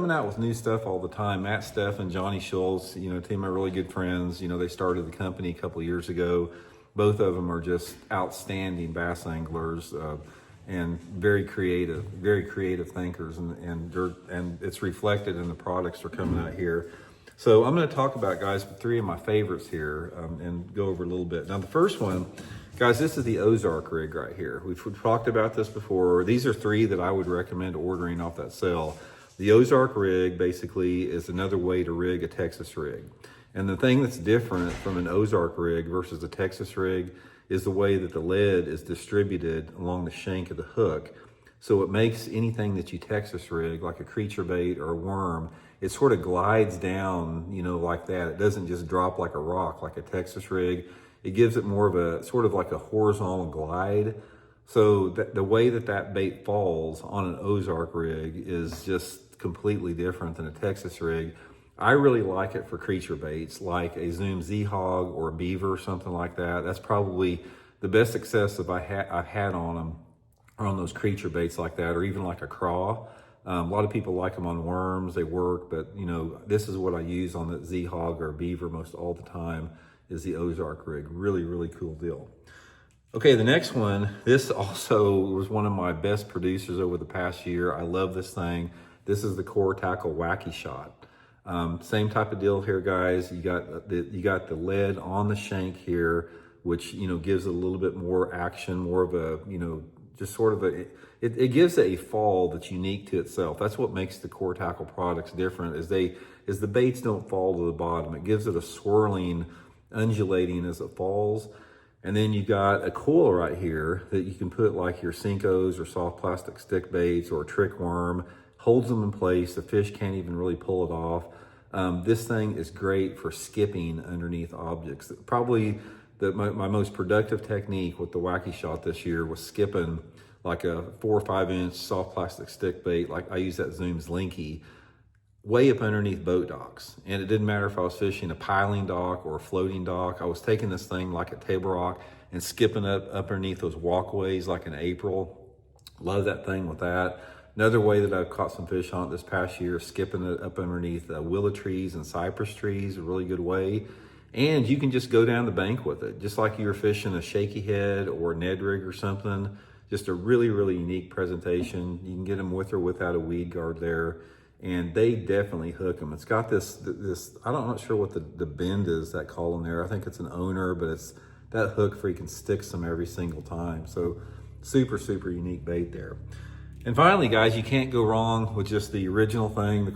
coming out with new stuff all the time. Matt Steff and Johnny Schultz, two of my really good friends, they started the company a couple of years ago. Both of them are just outstanding bass anglers and very creative thinkers, and it's reflected in the products that are coming out here. So I'm going to talk about, guys, three of my favorites here and go over a little bit. Now, the first one, guys, this is the Ozark rig right here. We've talked about this before. These are three that I would recommend ordering off that sale. The Ozark rig basically is another way to rig a Texas rig. And the thing that's different from an Ozark rig versus a Texas rig is the way that the lead is distributed along the shank of the hook. So it makes anything that you Texas rig, like a creature bait or a worm, it sort of glides down, like that. It doesn't just drop like a rock, like a Texas rig. It gives it more of a sort of like a horizontal glide. So the way that bait falls on an Ozark rig is just completely different than a Texas rig. I really like it for creature baits, like a Zoom Z-Hog or a beaver or something like that. That's probably the best success that I've had on them, or on those creature baits like that, or even like a craw. A lot of people like them on worms, they work, but this is what I use on the Z-Hog or beaver most all the time, is the Ozark rig. Really, really cool deal. Okay, the next one, this also was one of my best producers over the past year. I love this thing. This is the Core Tackle Wacky Shot. Same type of deal here, guys. You got the lead on the shank here, which gives it a little bit more action, more of a just sort of it gives it a fall that's unique to itself. That's what makes the Core Tackle products different, is the baits don't fall to the bottom. It gives it a swirling, undulating as it falls. And then you got a coil right here that you can put like your Senkos or soft plastic stick baits or a trick worm, holds them in place. The fish can't even really pull it off. This thing is great for skipping underneath objects. Probably my most productive technique with the Wacky Shot this year was skipping like a 4 or 5 inch soft plastic stick bait. Like I use that Zoom's Linky way up underneath boat docks. And it didn't matter if I was fishing a piling dock or a floating dock. I was taking this thing like a Table Rock and skipping up underneath those walkways like in April. Love that thing with that. Another way that I've caught some fish on it this past year, skipping it up underneath willow trees and cypress trees, a really good way. And you can just go down the bank with it, just like you were fishing a shaky head or a Ned rig or something. Just a really, really unique presentation. You can get them with or without a weed guard there, and they definitely hook them. It's got this I'm not sure what the bend is, that column there. I think it's an owner, but it's that hook freaking sticks them every single time. So super, super unique bait there. And finally, guys, you can't go wrong with just the original thing, the